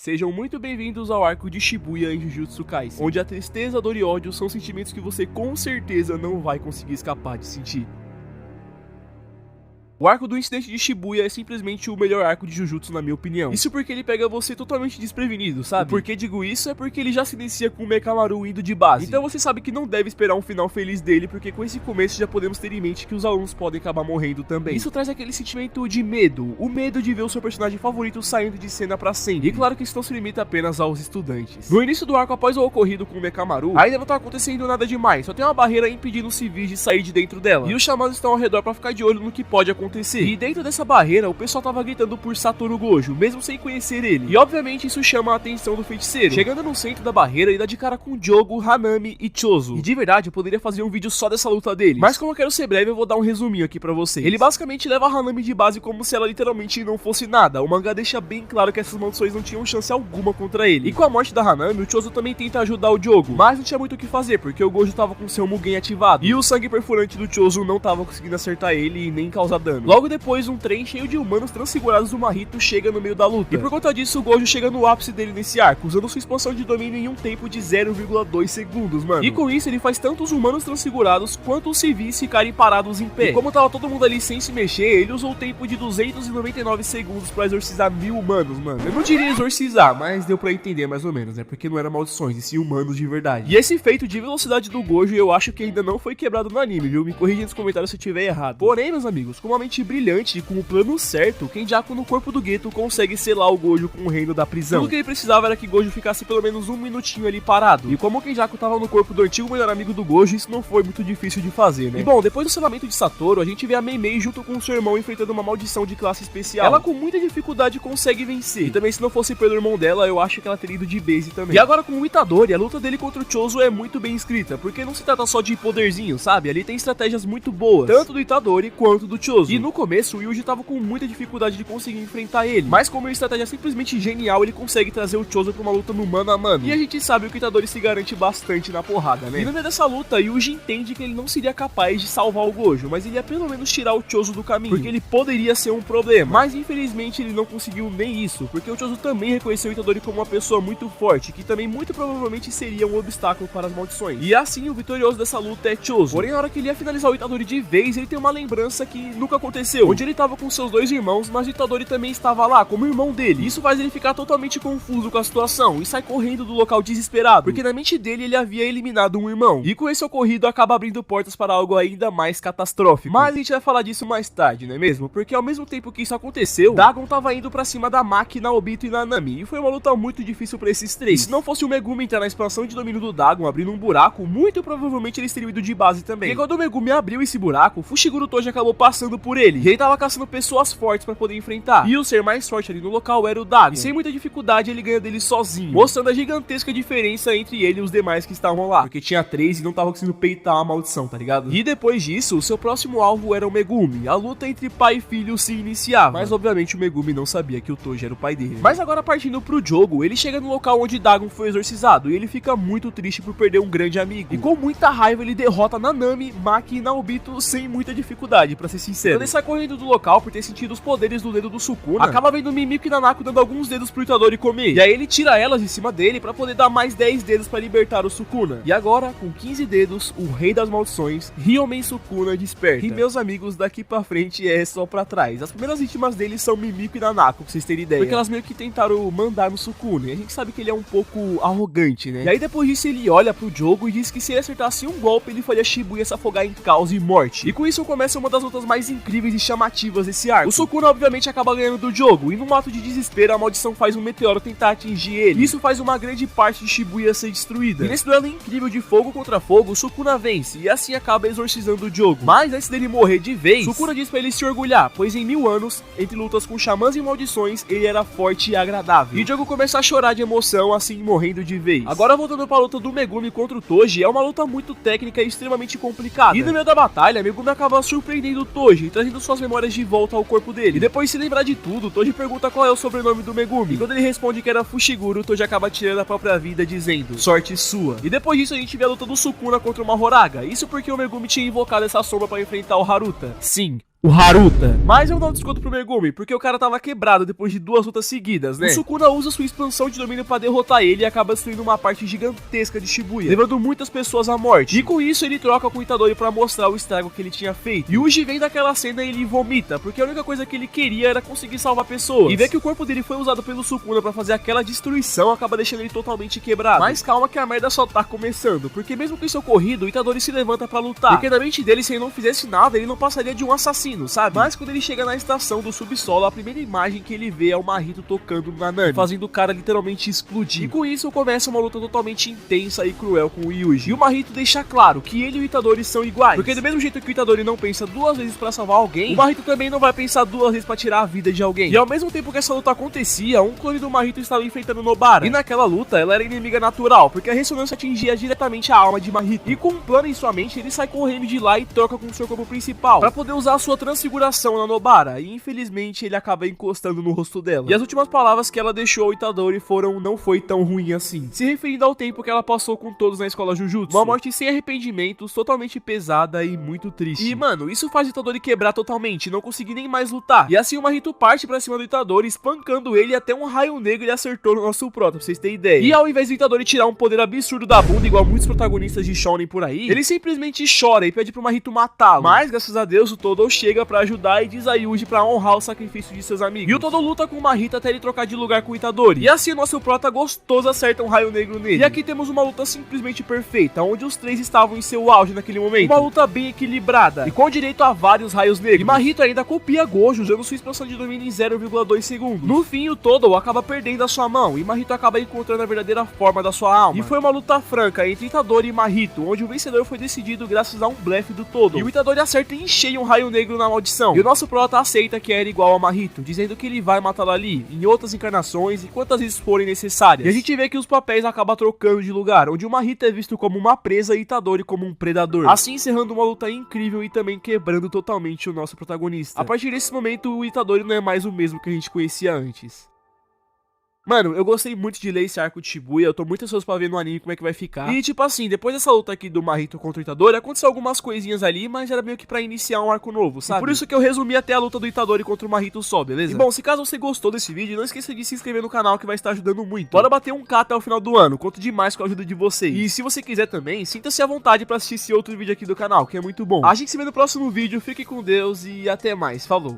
Sejam muito bem-vindos ao arco de Shibuya em Jujutsu Kaisen, onde a tristeza, a dor e ódio são sentimentos que você com certeza não vai conseguir escapar de sentir. O arco do incidente de Shibuya é simplesmente o melhor arco de Jujutsu na minha opinião. Isso porque ele pega você totalmente desprevenido, sabe? Por que digo isso é porque ele já se inicia com o Mekamaru indo de base. Então você sabe que não deve esperar um final feliz dele, porque com esse começo já podemos ter em mente que os alunos podem acabar morrendo também. Isso traz aquele sentimento de medo, o medo de ver o seu personagem favorito saindo de cena pra sempre. E claro que isso não se limita apenas aos estudantes. No início do arco, após o ocorrido com o Mekamaru, ainda não tá acontecendo nada demais, só tem uma barreira impedindo os civis de sair de dentro dela. E os chamados estão ao redor pra ficar de olho no que pode acontecer. E dentro dessa barreira, o pessoal tava gritando por Satoru Gojo, mesmo sem conhecer ele. E obviamente isso chama a atenção do feiticeiro. Chegando no centro da barreira, ele dá de cara com Jogo, Hanami e Chozo. E de verdade, eu poderia fazer um vídeo só dessa luta deles, mas como eu quero ser breve, eu vou dar um resuminho aqui pra vocês. Ele basicamente leva a Hanami de base como se ela literalmente não fosse nada. O mangá deixa bem claro que essas maldições não tinham chance alguma contra ele. E com a morte da Hanami, o Chozo também tenta ajudar o Jogo, mas não tinha muito o que fazer, porque o Gojo tava com seu Mugen ativado. E o sangue perfurante do Chozo não tava conseguindo acertar ele e nem causar dano. Logo depois, um trem cheio de humanos transfigurados do Mahito chega no meio da luta. E por conta disso, o Gojo chega no ápice dele nesse arco, usando sua expansão de domínio em um tempo de 0,2 segundos, mano. E com isso, ele faz tanto os humanos transfigurados quanto os civis ficarem parados em pé. E como tava todo mundo ali sem se mexer, ele usou o tempo de 299 segundos pra exorcizar 1000 humanos, mano. Eu não diria exorcizar, mas deu pra entender mais ou menos, né? Porque não eram maldições, e sim humanos de verdade. E esse feito de velocidade do Gojo, eu acho que ainda não foi quebrado no anime, viu? Me corrija nos comentários se eu tiver errado. Porém, meus amigos, com uma mente brilhante e com o plano certo, Kenjaku no corpo do Geto consegue selar o Gojo com o reino da prisão. Tudo que ele precisava era que Gojo ficasse pelo menos um minutinho ali parado. E como o Kenjaku tava no corpo do antigo melhor amigo do Gojo, isso não foi muito difícil de fazer, né? E bom, depois do selamento de Satoru, a gente vê a Mei junto com o seu irmão enfrentando uma maldição de classe especial. Ela com muita dificuldade consegue vencer. E também se não fosse pelo irmão dela, eu acho que ela teria ido de base também. E agora com o Itadori, a luta dele contra o Chozo é muito bem escrita, porque não se trata só de poderzinho, sabe? Ali tem estratégias muito boas, tanto do Itadori quanto do Chozo. E no começo, o Yuji tava com muita dificuldade de conseguir enfrentar ele, mas como a estratégia é simplesmente genial, ele consegue trazer o Chozo pra uma luta no mano a mano. E a gente sabe que o Itadori se garante bastante na porrada, né? E no meio dessa luta, Yuji entende que ele não seria capaz de salvar o Gojo, mas ele ia pelo menos tirar o Chozo do caminho, porque ele poderia ser um problema. Mas infelizmente ele não conseguiu nem isso, porque o Chozo também reconheceu o Itadori como uma pessoa muito forte, que também muito provavelmente seria um obstáculo para as maldições. E assim, o vitorioso dessa luta é Chozo. Porém, na hora que ele ia finalizar o Itadori de vez, ele tem uma lembrança que nunca aconteceu, onde ele tava com seus dois irmãos, mas o Itadori também estava lá, como irmão dele. Isso faz ele ficar totalmente confuso com a situação e sai correndo do local desesperado, porque na mente dele ele havia eliminado um irmão. E com esse ocorrido acaba abrindo portas para algo ainda mais catastrófico. Mas a gente vai falar disso mais tarde, não é mesmo? Porque ao mesmo tempo que isso aconteceu, Dagon tava indo pra cima da Maki, Naobito e Nanami, e foi uma luta muito difícil pra esses três. E se não fosse o Megumi entrar na expansão de domínio do Dagon, abrindo um buraco, muito provavelmente eles teriam ido de base também. E quando o Megumi abriu esse buraco, Fushiguro Toji acabou passando por ele, e ele tava caçando pessoas fortes pra poder enfrentar. E o ser mais forte ali no local era o Dagon. E sem muita dificuldade ele ganha dele sozinho, mostrando a gigantesca diferença entre ele e os demais que estavam lá, porque tinha 3 e não tava conseguindo peitar a maldição, tá ligado? E depois disso, o seu próximo alvo era o Megumi. A luta entre pai e filho se iniciava, mas obviamente o Megumi não sabia que o Toji era o pai dele. Mas agora partindo pro jogo, ele chega no local onde Dagon foi exorcizado e ele fica muito triste por perder um grande amigo. E com muita raiva ele derrota Nanami, Maki e Naobito sem muita dificuldade, pra ser sincero. Quando ele sai correndo do local por ter sentido os poderes do dedo do Sukuna, acaba vendo Mimiko e Nanako dando alguns dedos pro Itadori comer. E aí ele tira elas de cima dele pra poder dar mais 10 dedos pra libertar o Sukuna. E agora, com 15 dedos, o rei das maldições, Ryomen Sukuna, desperta. E meus amigos, daqui pra frente é só pra trás. As primeiras vítimas dele são Mimiko e Nanako, pra vocês terem ideia. Porque elas meio que tentaram mandar no Sukuna. E a gente sabe que ele é um pouco arrogante, né? E aí depois disso ele olha pro jogo e diz que se ele acertasse um golpe, ele faria Shibuya se afogar em caos e morte. E com isso começa uma das lutas mais incríveis e chamativas desse arco. O Sukuna obviamente acaba ganhando do jogo, e num ato de desespero a maldição faz um meteoro tentar atingir ele. Isso faz uma grande parte de Shibuya ser destruída. E nesse duelo incrível de fogo contra fogo, o Sukuna vence, e assim acaba exorcizando o jogo. Mas antes dele morrer de vez, Sukuna diz pra ele se orgulhar, pois em 1000 anos, entre lutas com xamãs e maldições, ele era forte e agradável. E o jogo começa a chorar de emoção, assim morrendo de vez. Agora voltando pra luta do Megumi contra o Toji, é uma luta muito técnica e extremamente complicada. E no meio da batalha, Megumi acaba surpreendendo o Toji, trazendo suas memórias de volta ao corpo dele. E depois de se lembrar de tudo, o Toji pergunta qual é o sobrenome do Megumi. E quando ele responde que era Fushiguro, o Toji acaba tirando a própria vida, dizendo, sorte sua. E depois disso a gente vê a luta do Sukuna contra uma Horaga. Isso porque o Megumi tinha invocado essa sombra para enfrentar o Haruta. Sim, o Haruta. Mas eu não desconto pro Megumi, porque o cara tava quebrado depois de 2 lutas seguidas, né? O Sukuna usa sua expansão de domínio pra derrotar ele e acaba destruindo uma parte gigantesca de Shibuya, levando muitas pessoas à morte. E com isso ele troca com o Itadori pra mostrar o estrago que ele tinha feito. E o Uji vem daquela cena e ele vomita, porque a única coisa que ele queria era conseguir salvar pessoas. E ver que o corpo dele foi usado pelo Sukuna pra fazer aquela destruição acaba deixando ele totalmente quebrado. Mas calma que a merda só tá começando, porque mesmo com isso ocorrido, o Itadori se levanta pra lutar. Porque na mente dele, se ele não fizesse nada, ele não passaria de um assassino, sabe? Mas quando ele chega na estação do subsolo, a primeira imagem que ele vê é o Mahito tocando na Nami, fazendo o cara literalmente explodir. E com isso começa uma luta totalmente intensa e cruel com o Yuji. E o Mahito deixa claro que ele e o Itadori são iguais, porque do mesmo jeito que o Itadori não pensa 2 vezes pra salvar alguém, o Mahito também não vai pensar 2 vezes pra tirar a vida de alguém. E ao mesmo tempo que essa luta acontecia, um clone do Mahito estava enfrentando Nobara. E naquela luta, ela era inimiga natural, porque a ressonância atingia diretamente a alma de Mahito. E com um plano em sua mente, ele sai correndo de lá e troca com o seu corpo principal, pra poder usar a sua transfiguração na Nobara, e infelizmente ele acaba encostando no rosto dela. E as últimas palavras que ela deixou ao Itadori foram: não foi tão ruim assim, se referindo ao tempo que ela passou com todos na escola Jujutsu. Uma morte sem arrependimentos, totalmente pesada e muito triste. E mano, isso faz o Itadori quebrar totalmente, não conseguir nem mais lutar. E assim o Mahito parte pra cima do Itadori, espancando ele até um raio negro ele acertou no nosso prota, pra vocês terem ideia. E ao invés do Itadori tirar um poder absurdo da bunda, igual muitos protagonistas de Shonen por aí, ele simplesmente chora e pede pro Mahito matá-lo. Mas graças a Deus o Todo chega pra ajudar e diz a Yuji pra honrar o sacrifício de seus amigos. E o Todo luta com o Mahito até ele trocar de lugar com o Itadori. E assim o nosso prota gostoso acerta um raio negro nele. E aqui temos uma luta simplesmente perfeita, onde os 3 estavam em seu auge naquele momento. Uma luta bem equilibrada e com direito a vários raios negros. E Mahito ainda copia Gojo usando sua expansão de domínio em 0,2 segundos. No fim, o Todo acaba perdendo a sua mão e Mahito acaba encontrando a verdadeira forma da sua alma. E foi uma luta franca entre Itadori e Mahito, onde o vencedor foi decidido graças a um blefe do Todo. E o Itadori acerta em cheio um raio negro na maldição. E o nosso prota aceita que era igual a Mahito, dizendo que ele vai matá-lo ali, em outras encarnações e quantas vezes forem necessárias. E a gente vê que os papéis acabam trocando de lugar, onde o Mahito é visto como uma presa e Itadori como um predador. Assim encerrando uma luta incrível e também quebrando totalmente o nosso protagonista. A partir desse momento, o Itadori não é mais o mesmo que a gente conhecia antes. Mano, eu gostei muito de ler esse arco de Shibuya, eu tô muito ansioso pra ver no anime como é que vai ficar. E tipo assim, depois dessa luta aqui do Mahito contra o Itadori, aconteceu algumas coisinhas ali, mas era meio que pra iniciar um arco novo, sabe? E por isso que eu resumi até a luta do Itadori contra o Mahito só, beleza? E bom, se caso você gostou desse vídeo, não esqueça de se inscrever no canal que vai estar ajudando muito. Bora bater um K até o final do ano, conto demais com a ajuda de vocês. E se você quiser também, sinta-se à vontade pra assistir esse outro vídeo aqui do canal, que é muito bom. A gente se vê no próximo vídeo, fique com Deus e até mais, falou!